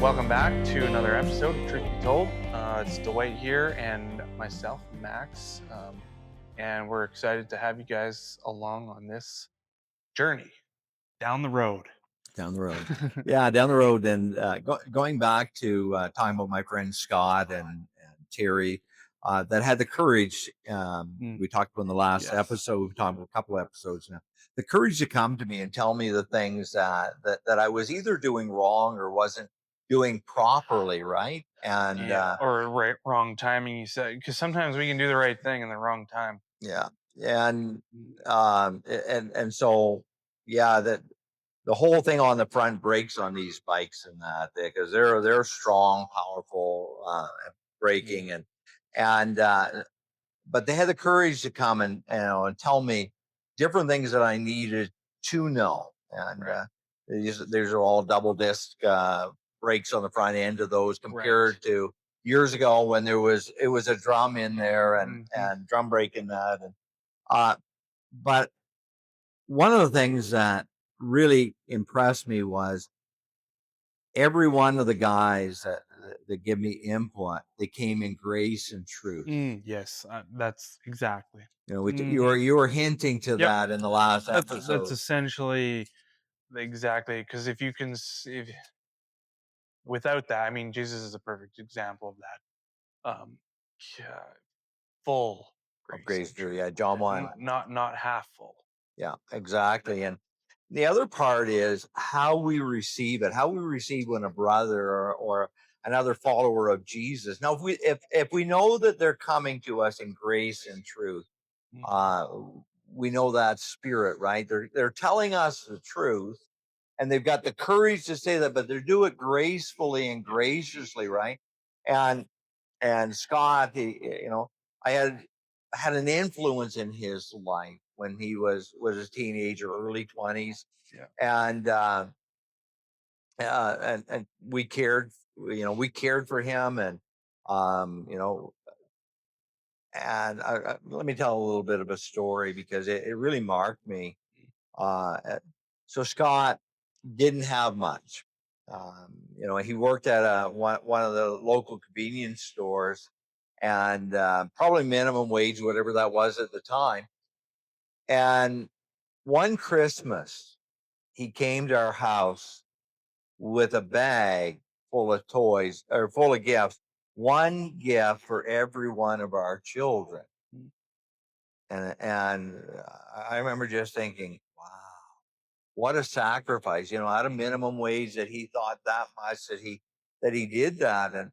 Welcome back to another episode of Truth Be Told. It's Dwight here and myself, Max, and we're excited to have you guys along on this journey down the road. Down the road. Yeah, down the road. And going back to talking about my friend Scott and Terry that had the courage, we talked about in the last Yes. episode, we've talked about a couple episodes now, the courage to come to me and tell me the things that I was either doing wrong or wasn't doing properly, right? And or wrong timing, you said, because sometimes we can do the right thing in the wrong time. yeah, and so yeah, that the whole thing on the front brakes on these bikes and that because they're strong, powerful, braking and but they had the courage to come and and tell me different things that I needed to know. And Right. There's all double disc brakes on the front end of those compared Right. to years ago when it was a drum in there and Mhm. drum brake in that. And but one of the things that really impressed me was every one of the guys that give me input, they came in grace and truth. Yes, that's exactly. You know, Mhm. you were hinting to Yep. that in the last That's episode. essentially exactly, because if you can, if without that, I mean, Jesus is a perfect example of that. Yeah, full Of grace grace and and truth. truth, Yeah, John 1. not half full. Yeah, exactly. And the other part is how we receive it, how we receive when a brother or another follower of Jesus. Now, if we know that they're coming to us in grace and truth, Mhm. uh, we know that spirit, right? They're telling us the truth, and they've got the courage to say that, but they do it gracefully and graciously, right? And Scott, I had an influence in his life when he was a teenager, early 20s, Yeah. and we cared, we cared for him, and um, you know, let me tell a little bit of a story because it really marked me. So Scott didn't have much. He worked at one of the local convenience stores, and probably minimum wage, whatever that was at the time. And one Christmas, he came to our house with a bag full of toys or full of gifts, one gift for every one of our children. Mm. And I remember just thinking, wow, what a sacrifice, at a minimum wage that he thought that much that he did that.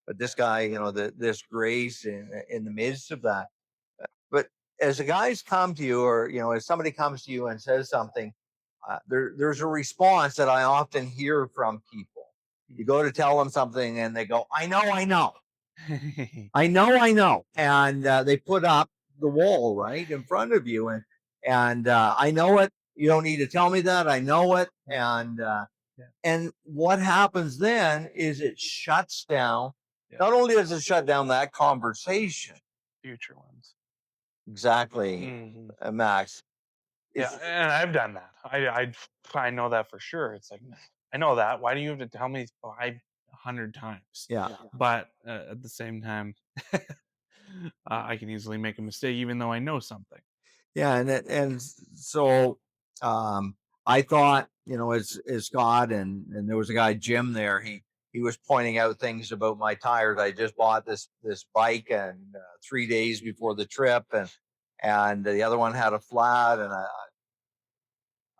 But this guy, this grace in the midst of that. But as the guys come to you, or, as somebody comes to you and says something, there's a response that I often hear from people. You go to tell them something and they go, I know, I know. I know. And they put up the wall right in front of you. And I know it. You don't need to tell me that. I know it. And what happens then is it shuts down. Yeah. Not only does it shut down that conversation. Future ones. Exactly, Max. Yeah, and I've done that. I know that for sure. It's like, I know that. Why do you have to tell me 500 times? Yeah. But at the same time, I can easily make a mistake, even though I know something. Yeah, so I thought, as Scott and there was a guy Jim there. He was pointing out things about my tires. I just bought this bike and 3 days before the trip, and the other one had a flat, and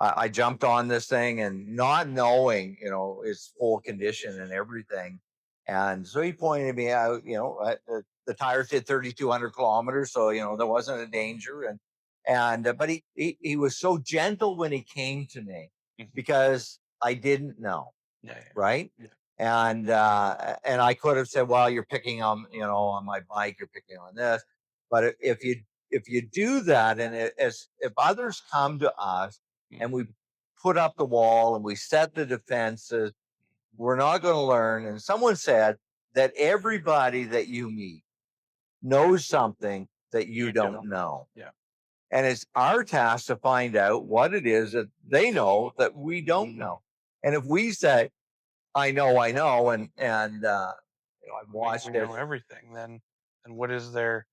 I jumped on this thing and not knowing, its full condition and everything. And so he pointed me out, the tires did 3,200 kilometers. So, there wasn't a danger. But he was so gentle when he came to me because I didn't know. Yeah. Right. Yeah. And I could have said, well, you're picking on, on my bike, you're picking on this. But if you do that, and if others come to us and we put up the wall and we set the defenses, we're not going to learn. And someone said that everybody that you meet knows something that you don't know. Yeah. And it's our task to find out what it is that they know that we don't know. And if we say, I know, and I've We watched it. know everything. Then what is there?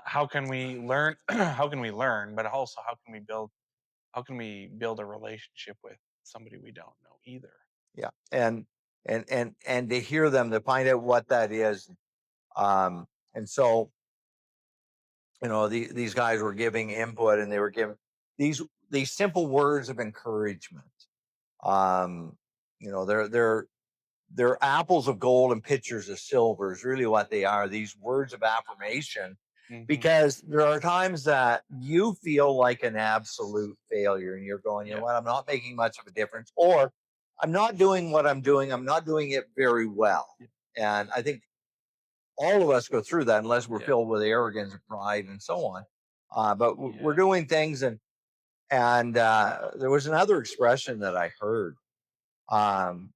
How can we learn? How can we learn? But also, how can we build a relationship with somebody we don't know either? Yeah, and to hear them, to find out what that is. And so these guys were giving input, and they were giving these these simple words of encouragement. Um, they're apples of gold and pitchers of silver is really what they are. These words of affirmation, Hmm. because there are times that you feel like an absolute failure, and you're going, you know Yeah, what, I'm not making much of a difference, or I'm not doing what I'm doing. I'm not doing it very well. yeah, And I think all of us go through that unless we're yeah, filled with arrogance and pride and so on. But we're yeah. doing things, and there was another expression that I heard, um,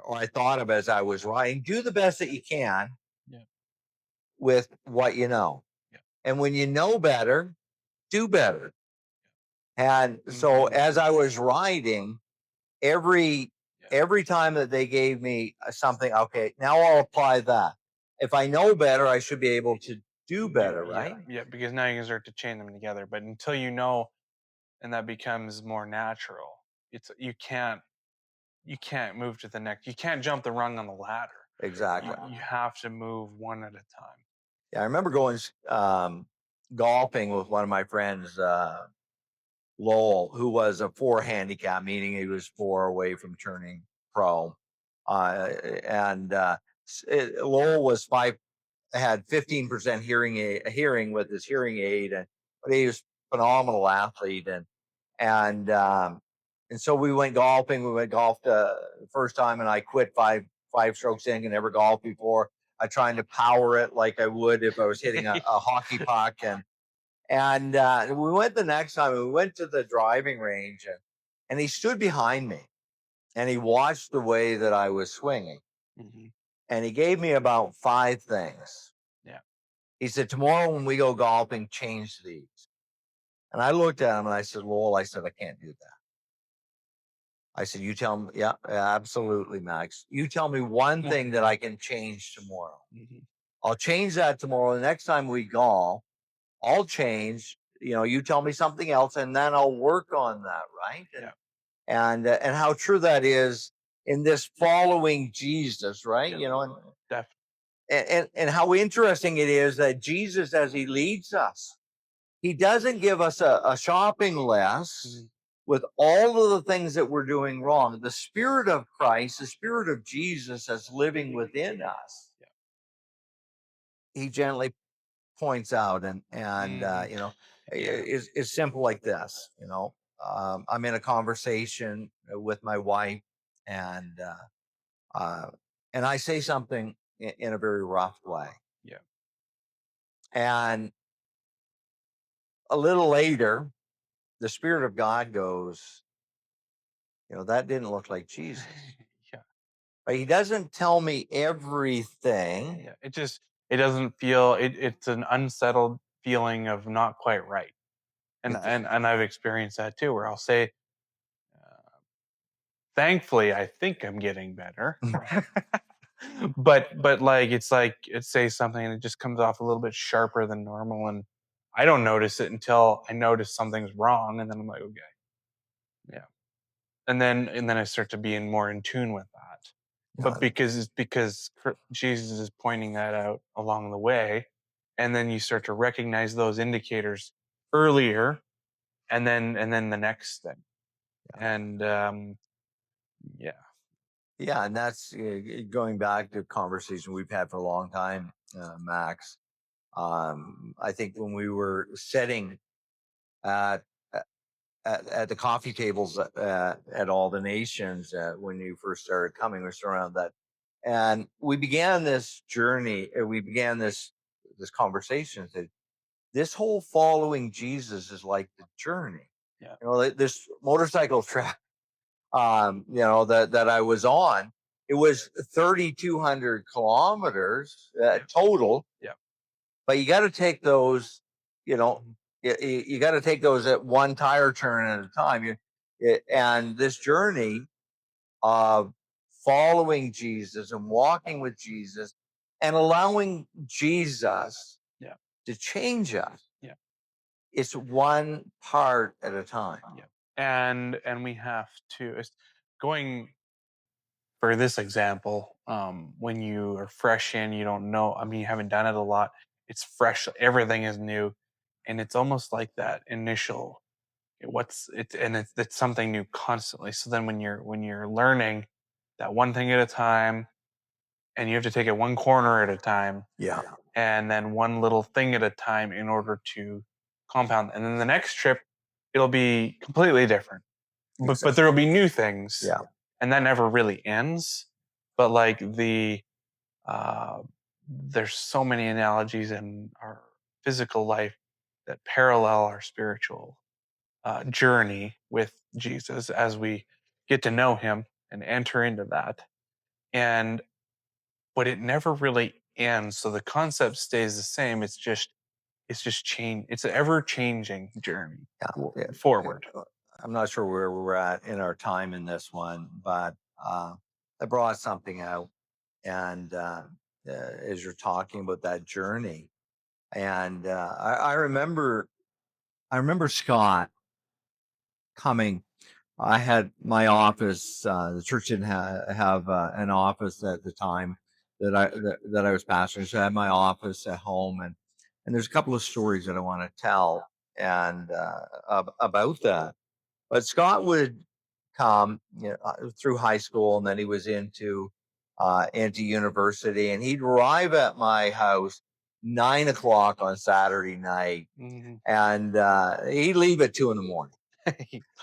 or I thought of as I was writing: do the best that you can Yeah, with what you know, yeah. and when you know better, do better. And so Hmm. as I was writing, every Yeah, every time that they gave me something, okay, now I'll apply that. If I know better, I should be able to do better, yeah, right? yeah. Because now you can start to chain them together. But until you know, and that becomes more natural. It's you can't move to the next. You can't jump the rung on the ladder. Exactly. You have to move one at a time. Yeah, I remember going golfing with one of my friends, Lowell, who was a four handicap, meaning he was four away from turning pro. And Lowell was five, had 15% hearing with his hearing aid, and but he was a phenomenal athlete, and um, and so we went golfing. We went golfed the first time, and I quit five strokes in. And never golfed before. I tried to power it like I would if I was hitting a hockey puck, and we went the next time. We went to the driving range, and he stood behind me, and he watched the way that I was swinging, Hmm. and he gave me about five things. Yeah. He said, "Tomorrow when we go golfing, change these." And I looked at him and I said, "Lowell," I said, "I can't do that." I said, "You tell me." "Yeah, yeah, absolutely, Max. You tell me one thing that I can change tomorrow. Hmm. I'll change that tomorrow. The next time we golf, I'll change. You tell me something else, and then I'll work on that, right?" Yeah. And how true that is in this following Jesus, right? Yeah. And Definitely. and how interesting it is that Jesus, as he leads us, he doesn't give us a shopping list Hmm. with all of the things that we're doing wrong. The Spirit of Christ, the Spirit of Jesus that's living within us, Yeah. he gently points out, and Hmm. Yeah. is simple like this. I'm in a conversation with my wife, and uh, and I say something in a very rough way, Yeah. and a little later, the Spirit of God goes, that didn't look like Jesus. Yeah. But he doesn't tell me everything. Yeah. It doesn't feel it's an unsettled feeling of not quite right. And I've experienced that too, where I'll say, uh, thankfully, I think I'm getting better. But like it says something and it just comes off a little bit sharper than normal, and I don't notice it until I notice something's wrong, and then I'm like, okay, yeah, and then I start to be more in tune with that. But Yeah, because Jesus is pointing that out along the way, and then you start to recognize those indicators earlier, and then the next thing, and yeah, yeah, and that's going back to a conversation we've had for a long time, Max. I think when we were sitting at at the coffee tables at all the nations when you first started coming, we were around that, and we began this journey. We began this conversation that this whole following Jesus is like the journey. yeah, This motorcycle track, that I was on, it was 3,200 kilometers yeah, total, yeah, but you got to take those, you know, you got to take those at one tire turn at a time. And this journey of following Jesus and walking with Jesus and allowing Jesus Yeah. to change us. Yeah. It's one part at a time. Yeah. And we have to going for this example, when you are fresh in, you don't know, I mean, you haven't done it a lot, it's fresh, everything is new, and it's almost like that initial what's it and it's something new constantly. So then when you're learning that one thing at a time, and you have to take it one corner at a time, Yeah. and then one little thing at a time in order to compound, and then the next trip it'll be completely different, but there will be new things, Yeah. and that never really ends. But like uh, there's so many analogies in our physical life that parallel our spiritual journey with Jesus as we get to know Him and enter into that. And but it never really ends. So the concept stays the same. It's just change. It's an ever changing journey Yeah. forward. I'm not sure where we're at in our time in this one, but I brought something out, and as you're talking about that journey, and I remember Scott coming. I had my office. The church didn't have an office at the time that I was pastoring, so I had my office at home, and there's a couple of stories that I want to tell and about that. But Scott would come, through high school, and then he was into university, and he'd arrive at my house 9 o'clock on Saturday night, Mhm. and he'd leave at 2 in the morning.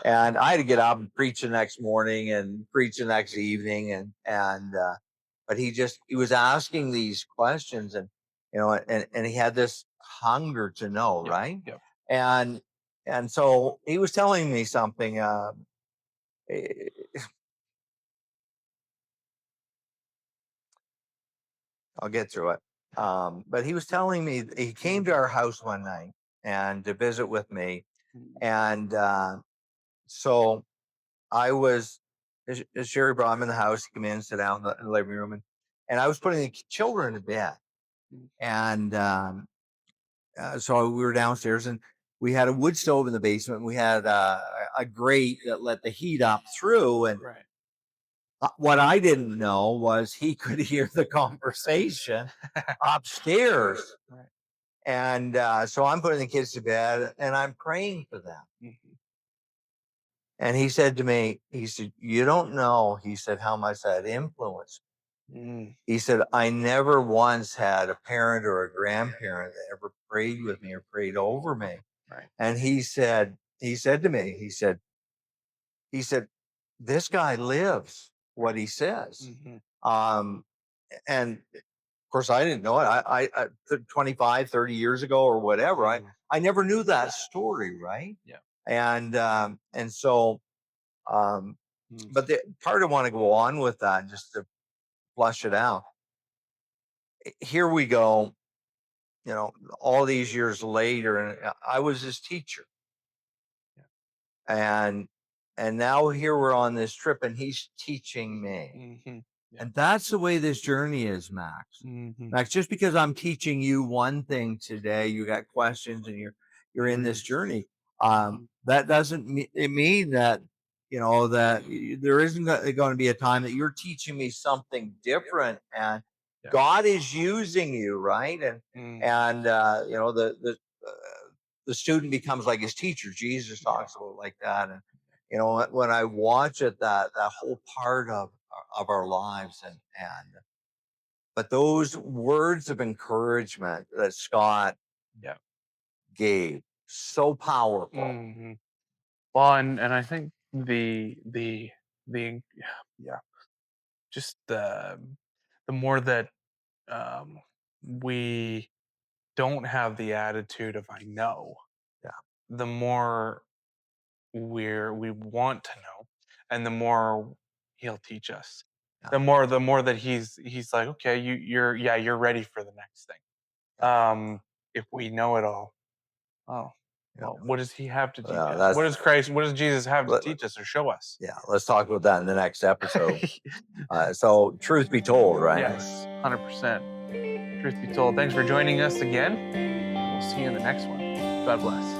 And I had to get up and preach the next morning and preach the next evening, but he was asking these questions, and and he had this hunger to know, Yep. right? Yep. And and so he was telling me something. eh, I'll get through it. But he was telling me he came to our house one night and to visit with me, Mhm. and so I was, as Sherry brought him in the house, he came in, sit down in the living room, and I was putting the children to bed. Mhm. And so we were downstairs, and we had a wood stove in the basement. And we had a grate that let the heat up through. And Right. what I didn't know was he could hear the conversation upstairs. Right. And so I'm putting the kids to bed, and I'm praying for them. Mhm. And he said to me, he said, "You don't know," he said, "how much that influenced." Mm. He said, "I never once had a parent or a grandparent that ever prayed with me or prayed over me." Right. And he said to me, he said, "This guy lives what he says." Mhm. Um, and of course, I didn't know it. 25, 30 years ago or whatever, Mhm. I never knew that story, right? Yeah. And so, um, Mm. but the part I want to go on with that, just to flush it out. Here we go, all these years later, and I was his teacher, Yeah. and now here we're on this trip, and he's teaching me. Mhm. Yeah. And that's the way this journey is, Max. Mhm. Max, just because I'm teaching you one thing today, you got questions, and you're in this journey. Mhm. That doesn't mean that that there isn't going to be a time that you're teaching me something different, and Yeah. God is using you, right? Mm. And uh, the student becomes like his teacher. Jesus talks about it like that, and when I watch it, that whole part of our lives, and but those words of encouragement that Scott Yeah. gave, so powerful. Mhm. Well, and I think the yeah, just the more that um, we don't have the attitude of I know, Yeah, the more we want to know, and the more he'll teach us. yeah, The more that he's like, okay, you're ready for the next thing. yeah, If we know it all, oh, You know, Well, what does he have to teach Yeah, us? that's- What does Christ? What does Jesus have to Let- teach us or show us? yeah, let's talk about that in the next episode. So, truth be told, right? Yes, 100%. Truth be told, thanks for joining us again. We'll see you in the next one. God bless.